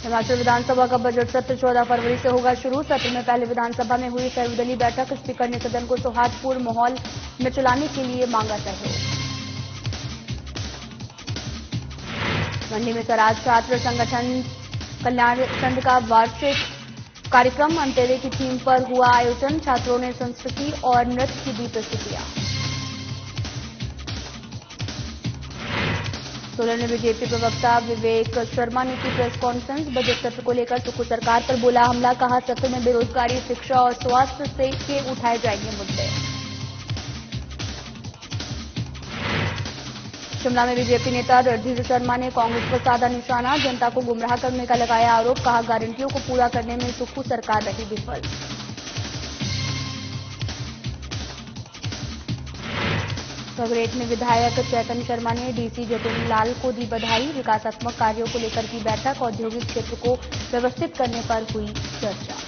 हिमाचल विधानसभा का बजट सत्र 14 फरवरी से होगा शुरू। सत्र में पहले विधानसभा में हुई सर्वदलीय बैठक। स्पीकर ने सदन को सौहार्दपूर्ण माहौल में चलाने के लिए मांगा सहयोग। मंडी में स्वराज छात्र संगठन कल्याण संघ का वार्षिक कार्यक्रम अंत्योदय की थीम पर हुआ आयोजन। छात्रों ने संस्कृति और नृत्य की दी प्रस्तुतियां। सोलन में बीजेपी प्रवक्ता विवेक शर्मा ने की प्रेस कॉन्फ्रेंस। बजट सत्र को लेकर सुक्खू सरकार पर बोला हमला। कहा सत्र में बेरोजगारी, शिक्षा और स्वास्थ्य से के उठाए जाएंगे मुद्दे। शिमला में बीजेपी नेता रणधीर शर्मा ने कांग्रेस पर साधा निशाना। जनता को गुमराह करने का लगाया आरोप। कहा गारंटियों को पूरा करने में सुक्खू सरकार रही विफल। गगरेट में विधायक चैतन्य शर्मा ने डीसी जतिन लाल को दी बधाई। विकासात्मक कार्यों को लेकर की बैठक। औद्योगिक क्षेत्र को व्यवस्थित करने पर हुई चर्चा।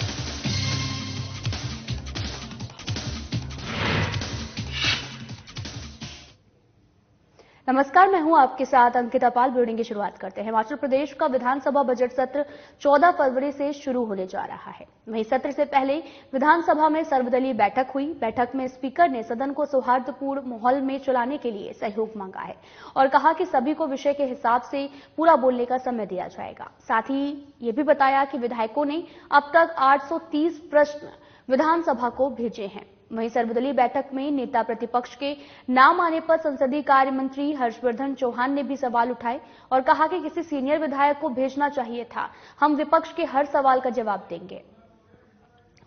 नमस्कार, मैं हूं आपके साथ अंकिता पाल। ब्रीडिंग की शुरुआत करते हैं। हिमाचल प्रदेश का विधानसभा बजट सत्र 14 फरवरी से शुरू होने जा रहा है। वहीं सत्र से पहले विधानसभा में सर्वदलीय बैठक हुई। बैठक में स्पीकर ने सदन को सौहार्दपूर्ण माहौल में चलाने के लिए सहयोग मांगा है और कहा कि सभी को विषय के हिसाब से पूरा बोलने का समय दिया जाएगा। साथ ही ये भी बताया कि विधायकों ने अब तक 830 प्रश्न विधानसभा को भेजे हैं। वहीं सर्वदलीय बैठक में नेता प्रतिपक्ष के नाम आने पर संसदीय कार्य मंत्री हर्षवर्धन चौहान ने भी सवाल उठाए और कहा कि किसी सीनियर विधायक को भेजना चाहिए था। हम विपक्ष के हर सवाल का जवाब देंगे।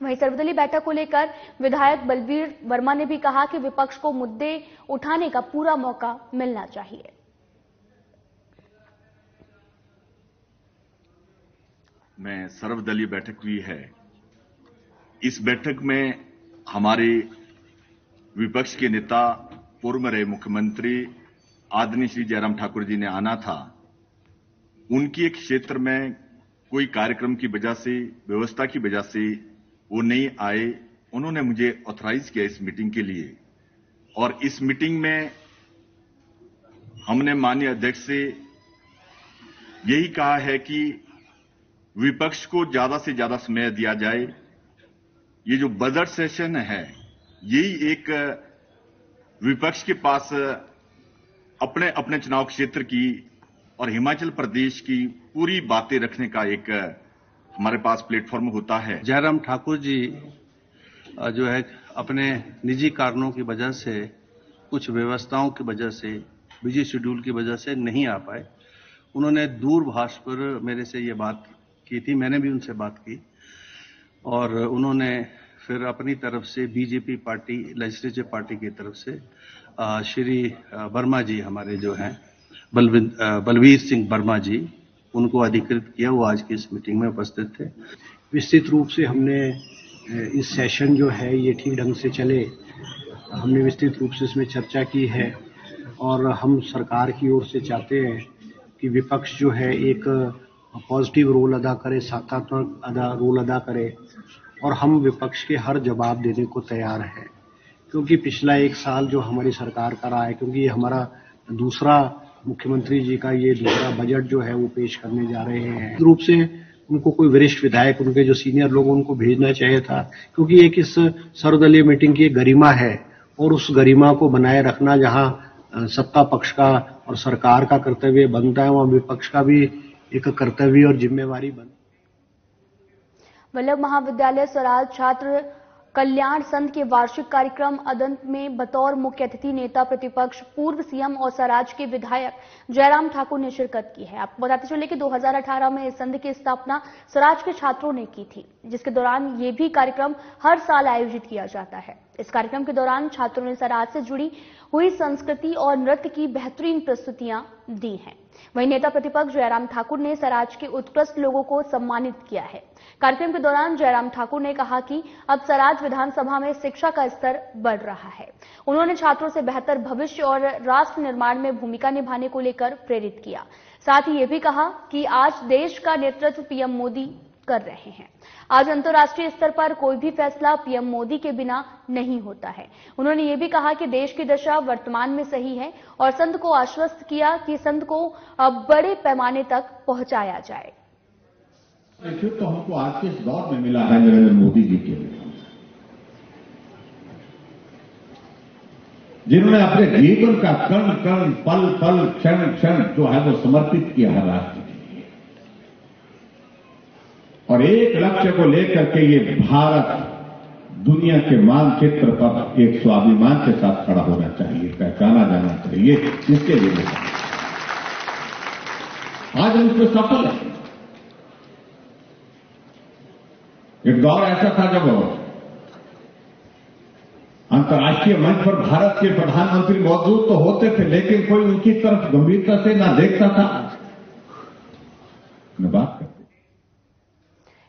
वहीं सर्वदलीय बैठक को लेकर विधायक बलवीर वर्मा ने भी कहा कि विपक्ष को मुद्दे उठाने का पूरा मौका मिलना चाहिए। में सर्वदलीय बैठक हुई है। इस बैठक में हमारे विपक्ष के नेता पूर्व रहे मुख्यमंत्री आदरणीय श्री जयराम ठाकुर जी ने आना था। उनकी एक क्षेत्र में कोई कार्यक्रम की वजह से, व्यवस्था की वजह से वो नहीं आए। उन्होंने मुझे ऑथराइज किया इस मीटिंग के लिए और इस मीटिंग में हमने माननीय अध्यक्ष से यही कहा है कि विपक्ष को ज्यादा से ज्यादा समय दिया जाए। ये जो बजट सेशन है, यही एक विपक्ष के पास अपने अपने चुनाव क्षेत्र की और हिमाचल प्रदेश की पूरी बातें रखने का एक हमारे पास प्लेटफॉर्म होता है। जयराम ठाकुर जी जो है अपने निजी कारणों की वजह से, कुछ व्यवस्थाओं की वजह से, बिजी शेड्यूल की वजह से नहीं आ पाए। उन्होंने दूरभाष पर मेरे से ये बात की थी, मैंने भी उनसे बात की और उन्होंने फिर अपनी तरफ से बीजेपी पार्टी, लेजिस्लेटिव पार्टी की तरफ से श्री वर्मा जी हमारे जो हैं बलवीर सिंह वर्मा जी, उनको अधिकृत किया। वो आज की इस मीटिंग में उपस्थित थे। विस्तृत रूप से हमने इस सेशन जो है ये ठीक ढंग से चले, हमने विस्तृत रूप से इसमें चर्चा की है और हम सरकार की ओर से चाहते हैं कि विपक्ष जो है एक पॉजिटिव रोल अदा करे, सकारात्मक रोल अदा करे और हम विपक्ष के हर जवाब देने को तैयार हैं। क्योंकि पिछला एक साल जो हमारी सरकार का रहा है, क्योंकि ये हमारा दूसरा मुख्यमंत्री जी का ये दूसरा बजट जो है वो पेश करने जा रहे हैं। रूप से उनको कोई वरिष्ठ विधायक, उनके जो सीनियर लोग, उनको भेजना चाहिए था। क्योंकि एक इस सर्वदलीय मीटिंग की गरिमा है और उस गरिमा को बनाए रखना जहां सत्ता पक्ष का और सरकार का कर्तव्य बनता है, वहां विपक्ष का भी एक कर्तव्य और जिम्मेवारी बनती है। वल्लभ महाविद्यालय स्वराज छात्र कल्याण संघ के वार्षिक कार्यक्रम अदंत में बतौर मुख्य अतिथि नेता प्रतिपक्ष पूर्व सीएम और स्वराज के विधायक जयराम ठाकुर ने शिरकत की है। आपको बताते चले कि 2018 में इस संघ की स्थापना स्वराज के छात्रों ने की थी, जिसके दौरान ये भी कार्यक्रम हर साल आयोजित किया जाता है। इस कार्यक्रम के दौरान छात्रों ने स्वराज से जुड़ी हुई संस्कृति और नृत्य की बेहतरीन प्रस्तुतियां दी हैं। वहीं नेता प्रतिपक्ष जयराम ठाकुर ने स्वराज के उत्कृष्ट लोगों को सम्मानित किया है। कार्यक्रम के दौरान जयराम ठाकुर ने कहा कि अब स्वराज विधानसभा में शिक्षा का स्तर बढ़ रहा है। उन्होंने छात्रों से बेहतर भविष्य और राष्ट्र निर्माण में भूमिका निभाने को लेकर प्रेरित किया। साथ ही ये भी कहा कि आज देश का नेतृत्व पीएम मोदी कर रहे हैं। आज अंतर्राष्ट्रीय स्तर पर कोई भी फैसला पीएम मोदी के बिना नहीं होता है। उन्होंने ये भी कहा कि देश की दशा वर्तमान में सही है और संघ को आश्वस्त किया कि संघ को बड़े पैमाने तक पहुंचाया जाए। नेतृत्व तो हमको आज के इस दौर में मिला है नरेंद्र मोदी जी के, जिन्होंने अपने जीवन का कण कण पल पल क्षण क्षण जो है वो समर्पित किया है राष्ट्र के लिए, और एक लक्ष्य को लेकर के ये भारत दुनिया के मानचित्र पर एक स्वाभिमान के साथ खड़ा होना चाहिए, पहचाना जाना चाहिए। इसके लिए आज हम इसमें सफल हैं। एक दौर ऐसा था जब अंतर्राष्ट्रीय मंच पर भारत के प्रधानमंत्री मौजूद तो होते थे, लेकिन कोई उनकी तरफ गंभीरता से न देखता था न बात करते।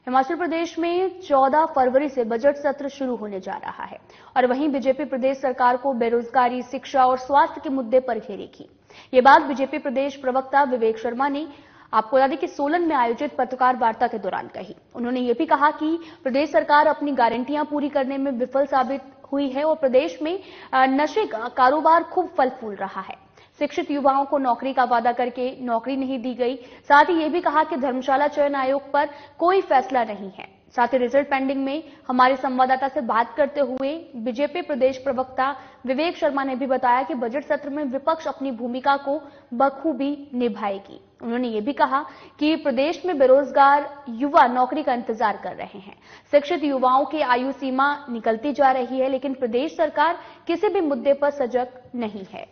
हिमाचल प्रदेश में 14 फरवरी से बजट सत्र शुरू होने जा रहा है और वहीं बीजेपी प्रदेश सरकार को बेरोजगारी, शिक्षा और स्वास्थ्य के मुद्दे पर घेरेगी। ये बात बीजेपी प्रदेश प्रवक्ता विवेक शर्मा ने आपको बता दें कि सोलन में आयोजित पत्रकार वार्ता के दौरान कही। उन्होंने ये भी कहा कि प्रदेश सरकार अपनी गारंटियां पूरी करने में विफल साबित हुई है और प्रदेश में नशे का कारोबार खूब फल फूल रहा है। शिक्षित युवाओं को नौकरी का वादा करके नौकरी नहीं दी गई। साथ ही ये भी कहा कि धर्मशाला चयन आयोग पर कोई फैसला नहीं है। साथ ही रिजल्ट पेंडिंग में हमारे संवाददाता से बात करते हुए बीजेपी प्रदेश प्रवक्ता विवेक शर्मा ने भी बताया कि बजट सत्र में विपक्ष अपनी भूमिका को बखूबी निभाएगी। उन्होंने ये भी कहा कि प्रदेश में बेरोजगार युवा नौकरी का इंतजार कर रहे हैं। शिक्षित युवाओं की आयु सीमा निकलती जा रही है, लेकिन प्रदेश सरकार किसी भी मुद्दे पर सजग नहीं है।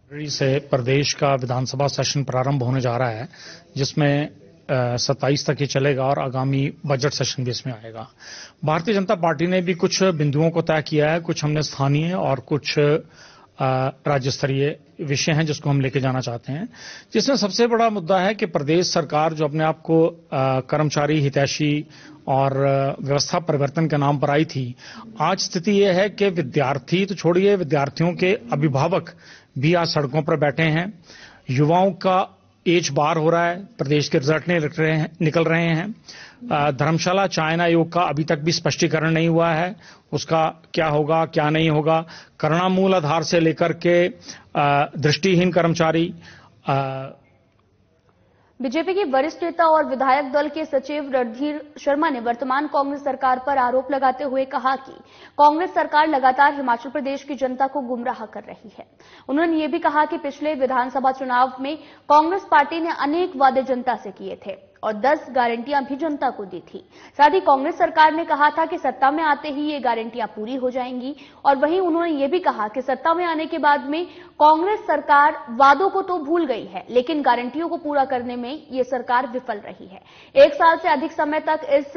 फरवरी से प्रदेश का विधानसभा सेशन प्रारंभ होने जा रहा है, जिसमें 27 तक ये चलेगा और आगामी बजट सेशन भी इसमें आएगा। भारतीय जनता पार्टी ने भी कुछ बिंदुओं को तय किया है, कुछ हमने स्थानीय और कुछ राज्य स्तरीय विषय हैं जिसको हम लेके जाना चाहते हैं। जिसमें सबसे बड़ा मुद्दा है कि प्रदेश सरकार जो अपने आप को कर्मचारी हितैषी और व्यवस्था परिवर्तन के नाम पर आई थी, आज स्थिति यह है कि विद्यार्थी तो छोड़िए, विद्यार्थियों के अभिभावक भी आज सड़कों पर बैठे हैं। युवाओं का एज बार हो रहा है, प्रदेश के रिजल्ट निकल रहे हैं। धर्मशाला चयन आयोग का अभी तक भी स्पष्टीकरण नहीं हुआ है, उसका क्या होगा क्या नहीं होगा। करना मूल आधार से लेकर के दृष्टिहीन कर्मचारी। बीजेपी के वरिष्ठ नेता और विधायक दल के सचिव रणधीर शर्मा ने वर्तमान कांग्रेस सरकार पर आरोप लगाते हुए कहा कि कांग्रेस सरकार लगातार हिमाचल प्रदेश की जनता को गुमराह कर रही है। उन्होंने ये भी कहा कि पिछले विधानसभा चुनाव में कांग्रेस पार्टी ने अनेक वादे जनता से किए थे और 10 गारंटियां भी जनता को दी थी। साथ ही कांग्रेस सरकार ने कहा था कि सत्ता में आते ही ये गारंटियां पूरी हो जाएंगी और वहीं उन्होंने ये भी कहा कि सत्ता में आने के बाद में कांग्रेस सरकार वादों को तो भूल गई है, लेकिन गारंटियों को पूरा करने में ये सरकार विफल रही है। 1 साल से अधिक समय तक इस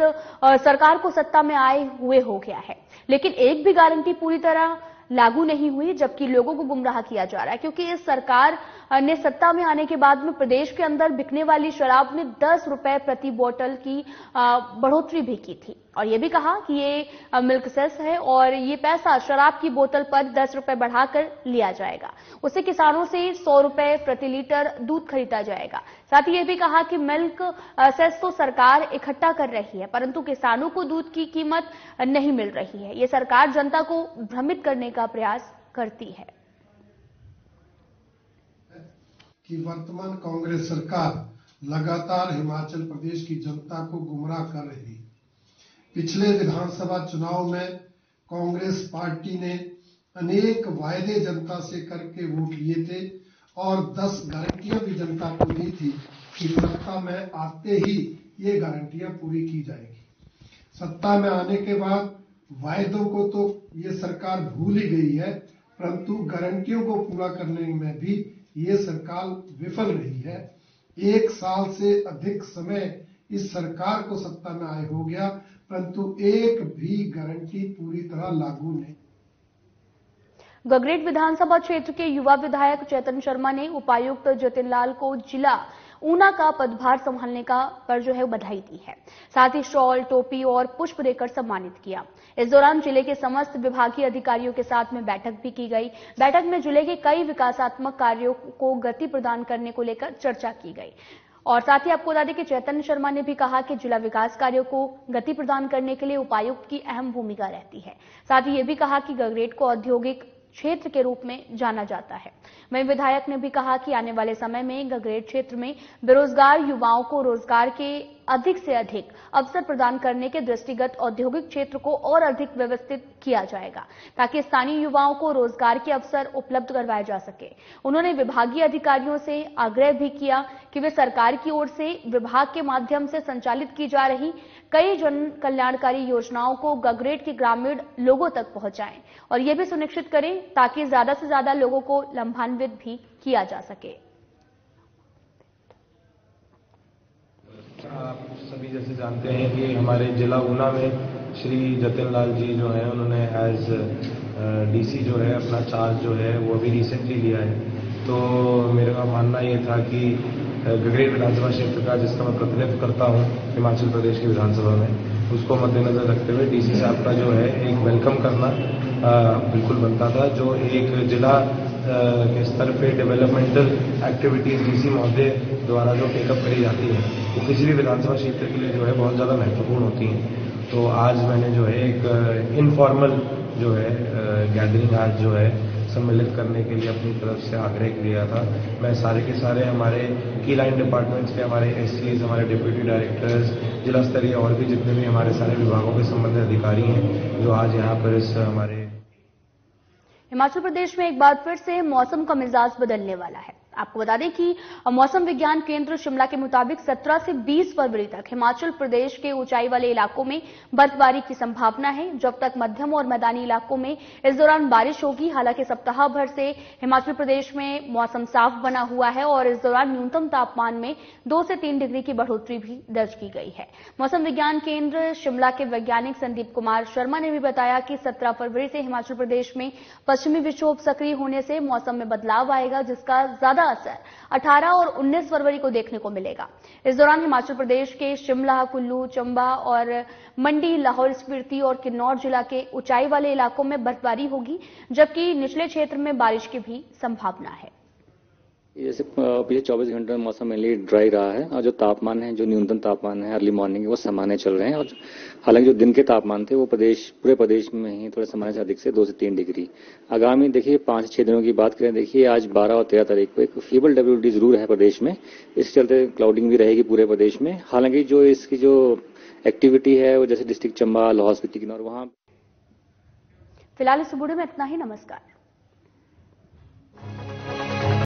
सरकार को सत्ता में आए हुए हो गया है, लेकिन एक भी गारंटी पूरी तरह लागू नहीं हुई, जबकि लोगों को गुमराह किया जा रहा है। क्योंकि इस सरकार ने सत्ता में आने के बाद में प्रदेश के अंदर बिकने वाली शराब में 10 रुपए प्रति बोतल की बढ़ोतरी भी की थी और ये भी कहा कि ये मिल्क सेस है और ये पैसा शराब की बोतल पर 10 रुपए बढ़ाकर लिया जाएगा। उससे किसानों से 100 रुपए प्रति लीटर दूध खरीदा जाएगा। साथ ही ये भी कहा कि मिल्क सेस तो सरकार इकट्ठा कर रही है, परंतु किसानों को दूध की कीमत नहीं मिल रही है। ये सरकार जनता को भ्रमित करने का प्रयास करती है। कि वर्तमान कांग्रेस सरकार लगातार हिमाचल प्रदेश की जनता को गुमराह कर रही। पिछले विधानसभा चुनाव में कांग्रेस पार्टी ने अनेक वायदे जनता से करके वोट लिए थे और 10 गारंटियां भी जनता को दी थी कि सत्ता में आते ही ये गारंटियां पूरी की जाएगी। सत्ता में आने के बाद वायदों को तो ये सरकार भूल ही गई है, परंतु गारंटियों को पूरा करने में भी ये सरकार विफल रही है। 1 साल से अधिक समय इस सरकार को सत्ता में आए हो गया, परंतु एक भी गारंटी पूरी तरह लागू नहीं। गगरेट विधानसभा क्षेत्र के युवा विधायक चेतन शर्मा ने उपायुक्त जतिन लाल को जिला ऊना का पदभार संभालने का पर बधाई दी है। साथ ही शॉल, टोपी और पुष्प देकर सम्मानित किया। इस दौरान जिले के समस्त विभागीय अधिकारियों के साथ में बैठक भी की गई। बैठक में जिले के कई विकासात्मक कार्यों को गति प्रदान करने को लेकर चर्चा की गई और साथ ही आपको बता दें कि चेतन शर्मा ने भी कहा कि जिला विकास कार्यों को गति प्रदान करने के लिए उपायुक्त की अहम भूमिका रहती है। साथ ही ये भी कहा कि गगरेट को औद्योगिक क्षेत्र के रूप में जाना जाता है। वहीं विधायक ने भी कहा कि आने वाले समय में गगरेट क्षेत्र में बेरोजगार युवाओं को रोजगार के अधिक से अधिक अवसर प्रदान करने के दृष्टिगत औद्योगिक क्षेत्र को और अधिक व्यवस्थित किया जाएगा ताकि स्थानीय युवाओं को रोजगार के अवसर उपलब्ध करवाए जा सके। उन्होंने विभागीय अधिकारियों से आग्रह भी किया कि वे सरकार की ओर से विभाग के माध्यम से संचालित की जा रही कई जन कल्याणकारी योजनाओं को गगरेट के ग्रामीण लोगों तक पहुंचाएं और यह भी सुनिश्चित करें ताकि ज्यादा से ज्यादा लोगों को लाभान्वित भी किया जा सके। आप सभी जैसे जानते हैं कि हमारे जिला ऊना में श्री जतिन लाल जी जो है उन्होंने एज डीसी जो है अपना चार्ज जो है वो अभी रिसेंटली लिया है। तो मेरा मानना ये था कि गगरेट विधानसभा क्षेत्र का जिसका मैं प्रतिनिधित्व करता हूँ हिमाचल प्रदेश की विधानसभा में, उसको मद्देनजर रखते हुए डीसी साहब का जो है एक वेलकम करना बिल्कुल बनता था। जो एक जिला के स्तर पे डेवलपमेंटल एक्टिविटीज डीसी महोदय द्वारा जो टेकअप करी जाती है वो किसी भी विधानसभा क्षेत्र के लिए जो है बहुत ज़्यादा महत्वपूर्ण होती हैं। तो आज मैंने जो है एक इनफॉर्मल जो है गैदरिंग आज जो है सम्मिलित करने के लिए अपनी तरफ से आग्रह किया था। मैं सारे के सारे हमारे की लाइन डिपार्टमेंट्स के हमारे एससीज, हमारे डिप्यूटी डायरेक्टर्स, जिला स्तरीय और भी जितने भी हमारे सारे विभागों के संबंधित अधिकारी हैं जो आज यहाँ पर इस हमारे हिमाचल प्रदेश में एक बार फिर से मौसम का मिजाज बदलने वाला है। आपको बता दें कि मौसम विज्ञान केंद्र शिमला के मुताबिक 17 से 20 फरवरी तक हिमाचल प्रदेश के ऊंचाई वाले इलाकों में बर्फबारी की संभावना है, जब तक मध्यम और मैदानी इलाकों में इस दौरान बारिश होगी। हालांकि सप्ताह भर से हिमाचल प्रदेश में मौसम साफ बना हुआ है और इस दौरान न्यूनतम तापमान में 2 से 3 डिग्री की बढ़ोतरी भी दर्ज की गई है। मौसम विज्ञान केंद्र शिमला के वैज्ञानिक संदीप कुमार शर्मा ने भी बताया कि 17 फरवरी से हिमाचल प्रदेश में पश्चिमी विक्षोभ सक्रिय होने से मौसम में बदलाव आएगा, जिसका ज्यादा असर 18 और 19 फरवरी को देखने को मिलेगा। इस दौरान हिमाचल प्रदेश के शिमला, कुल्लू, चंबा और मंडी, लाहौल स्पीति और किन्नौर जिला के ऊंचाई वाले इलाकों में बर्फबारी होगी, जबकि निचले क्षेत्र में बारिश की भी संभावना है। जैसे पिछले 24 घंटों में मौसम मेनली ड्राई रहा है और जो तापमान है, जो न्यूनतम तापमान है अर्ली मॉर्निंग वो सामान्य चल रहे हैं। और हालांकि जो दिन के तापमान थे वो पूरे प्रदेश में ही थोड़े सामान्य से अधिक से 2 से 3 डिग्री। आगामी देखिए 5 से 6 दिनों की बात करें, देखिए आज 12 और 13 तारीख को एक फीबल WD जरूर है प्रदेश में। इसके चलते क्लाउडिंग भी रहेगी पूरे प्रदेश में। हालांकि जो इसकी जो एक्टिविटी है वो जैसे डिस्ट्रिक्ट चंबा, लाहौल स्पीति, किन्नौर वहां। फिलहाल इस बुलेटिन में इतना ही। नमस्कार।